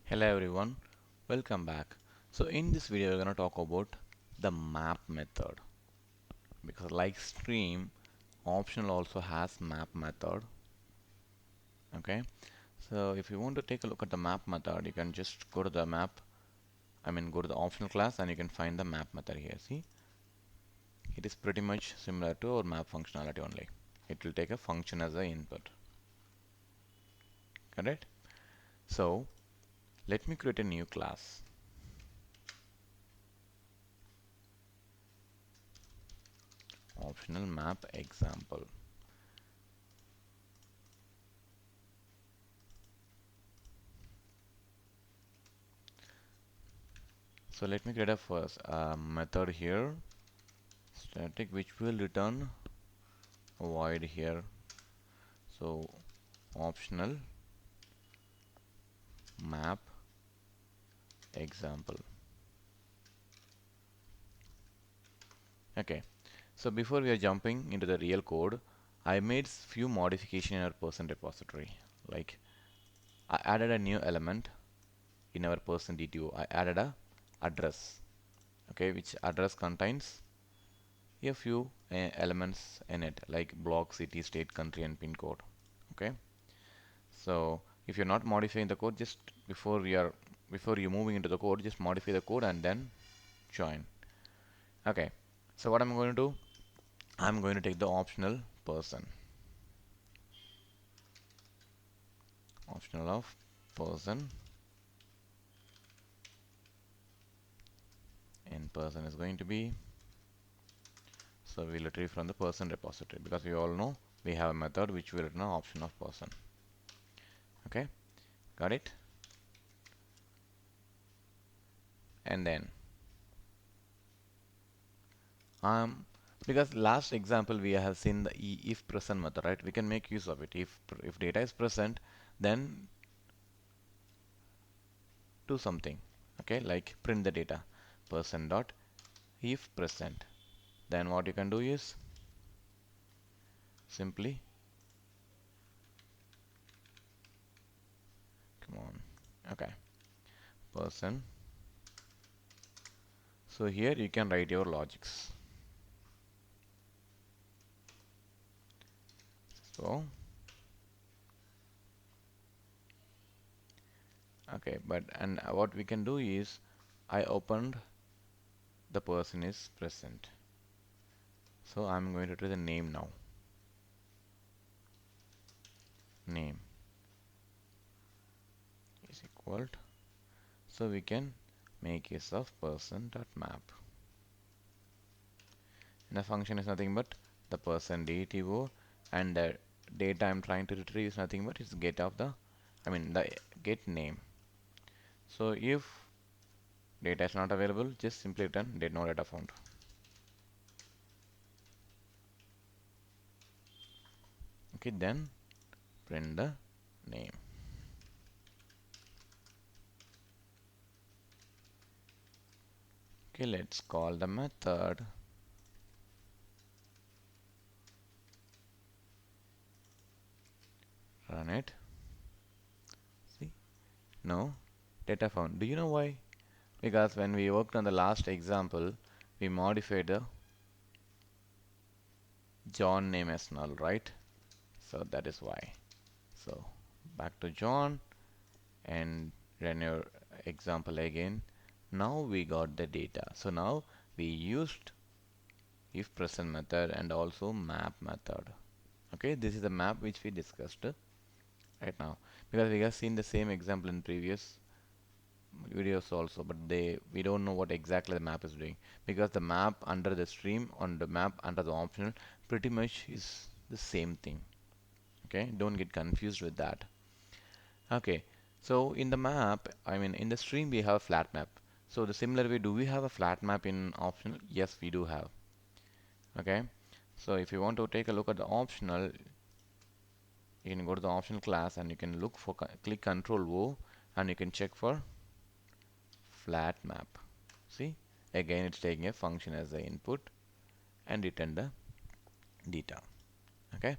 Hello everyone, welcome back. So in this video we're going to talk about the map method because like stream optional also has map method. Okay, so if you want to take a look at the map method, you can just go to the map, go to the optional class and you can find the map method here. See, it is pretty much similar to our map functionality only. It will take a function as a input. Correct? So let me create a new class. Optional map example. So let me create a first method here, static, which will return a void here. So optional map example. Okay. So before we are jumping into the real code, I made few modification in our person repository. Like I added a new element in our person DTO. I added a address. Okay, which address contains a few elements in it, like block, city, state, country, and pin code. Okay. So if you're not modifying the code, just before you moving into the code, just modify the code and then join. Okay. So what I'm going to do, I'm going to take the optional of person, and person is going to be, so we'll retrieve from the person repository because we all know we have a method which will return an option of person. Okay, got it? And then um because last example we have seen the if present method, right? We can make use of it. If data is present, then do something. Okay, like print the data, person dot if present. Then what you can do is simply, come on, okay, person. So here you can write your logics. So okay, but and what we can do is I opened the person is present. So I'm going to do the name now. Name is equal to, so we can make use of person.map. And the function is nothing but the person DTO, and the data I'm trying to retrieve is nothing but it's get of the, the get name. So if data is not available, just simply return did no data found. Okay, then print the name. Okay, let's call the method. Run it. See, no data found. Do you know why? Because when we worked on the last example, we modified the John name as null, right? So that is why. So back to John and run your example again. Now we got the data. So now we used if present method and also map method. Okay, this is the map which we discussed right now, because we have seen the same example in previous videos also, but we don't know what exactly the map is doing, because the map under the stream on the map under the optional pretty much is the same thing. Okay, don't get confused with that. Okay, so in the map, in the stream we have a flat map. So the similar way, do we have a flat map in optional? Yes, we do have. Okay, so if you want to take a look at the optional, you can go to the optional class and you can look for click Control O and you can check for flat map. See, again it's taking a function as the input and return the data. Okay,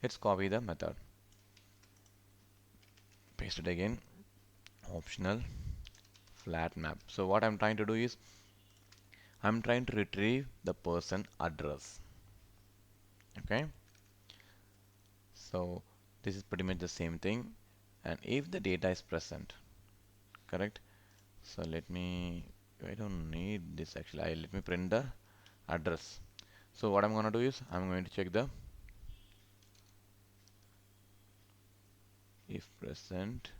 let's copy the method, paste it again, optional flat map. So what I'm trying to do is I'm trying to retrieve the person address. Okay, so this is pretty much the same thing, and if the data is present, correct. So let me, I don't need this actually. Let me print the address. So what I'm going to do is I'm going to check the if present.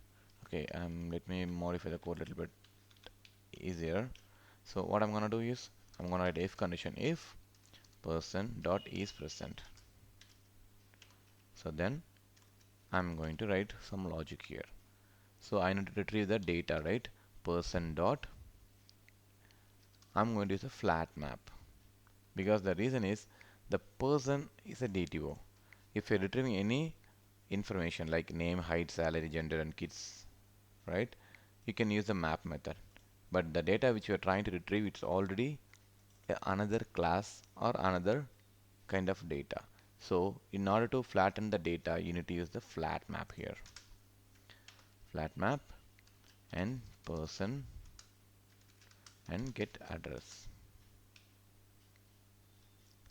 Okay, let me modify the code a little bit easier. So what I'm going to do is I'm going to write if condition if person dot is present. So then I'm going to write some logic here. So I need to retrieve the data, right? Person dot, I'm going to use a flat map because the reason is the person is a DTO. If you're retrieving any information like name, height, salary, gender, and kids, right? You can use the map method. But the data which you are trying to retrieve, it's already another class or another kind of data. So in order to flatten the data, you need to use the flat map here. Flat map and person and get address.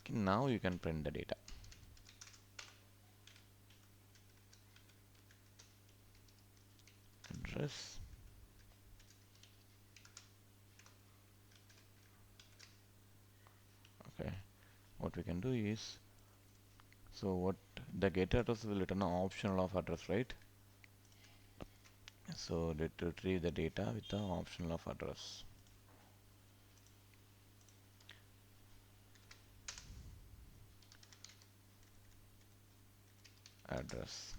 Okay, now you can print the data. Address. Okay. What we can do is, so what the get address will return an optional of address, right? So let retrieve the data with the optional of address. Address.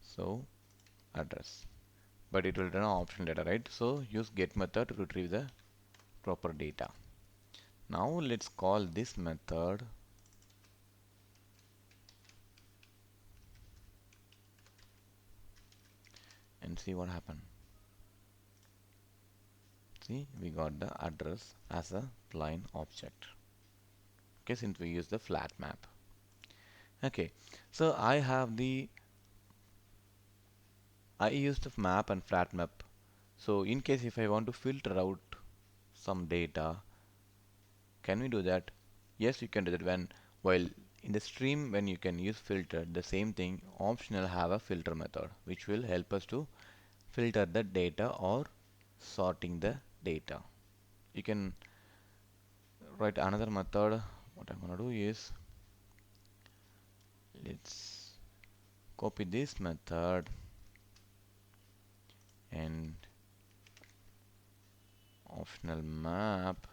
So address. But it will return an optional data, right? So use get method to retrieve the proper data. Now let's call this method and see what happened. See, we got the address as a plain object. Okay, since we use the flat map. Okay, so I used the map and flat map. So in case if I want to filter out some data, can we do that? Yes, you can do that while in the stream when you can use filter, the same thing optional have a filter method which will help us to filter the data or sorting the data. You can write another method. What I'm gonna do is let's copy this method and optional map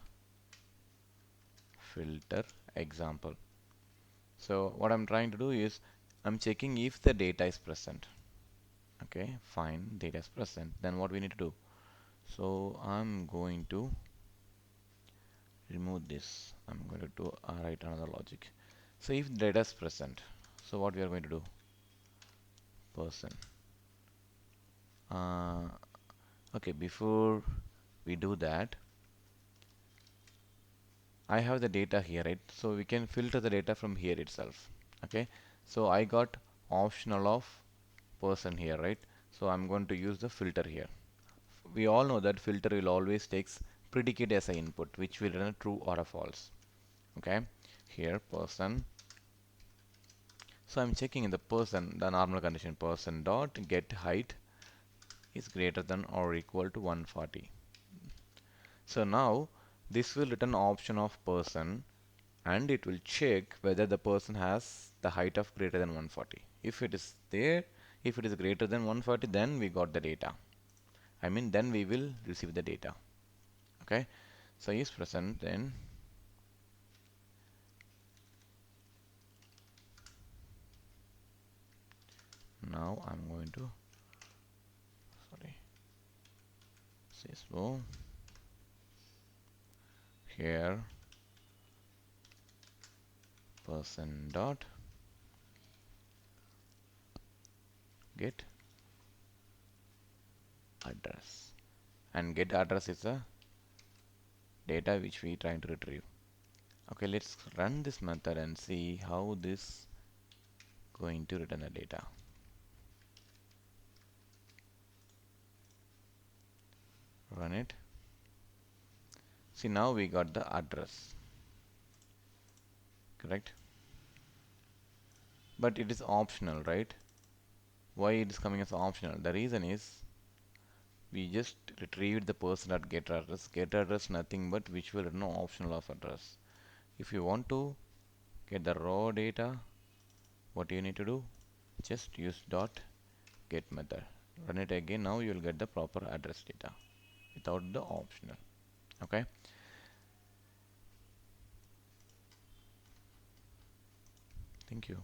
filter example. So what I'm trying to do is I'm checking if the data is present. Okay, fine, data is present. Then what we need to do? So I'm going to remove this. I'm going to do write another logic. So if data is present, so what we are going to do? Person. Uh, okay, before we do that, I have the data here, right? So we can filter the data from here itself. Okay, so I got optional of person here, right? So I'm going to use the filter here. We all know that filter will always takes predicate as an input, which will return a true or a false. Okay, here person. So I'm checking in the person, the normal condition person dot get height is greater than or equal to 140. So now this will return option of person and it will check whether the person has the height of greater than 140. If it is there, if it is greater than 140, then we got the data. I mean, then we will receive the data. Okay, so is present, then now I'm going to, sorry, so here person dot get address, and get address is the data which we trying to retrieve. Okay, let's run this method and see how this going to return the data. it. See, now we got the address, correct? But it is optional, right? Why it is coming as optional? The reason is we just retrieved the person at get address. Get address nothing but which will no optional of address. If you want to get the raw data, what you need to do? Just use dot get method. Run it again. Now you will get the proper address data without the optional. Okay. Thank you.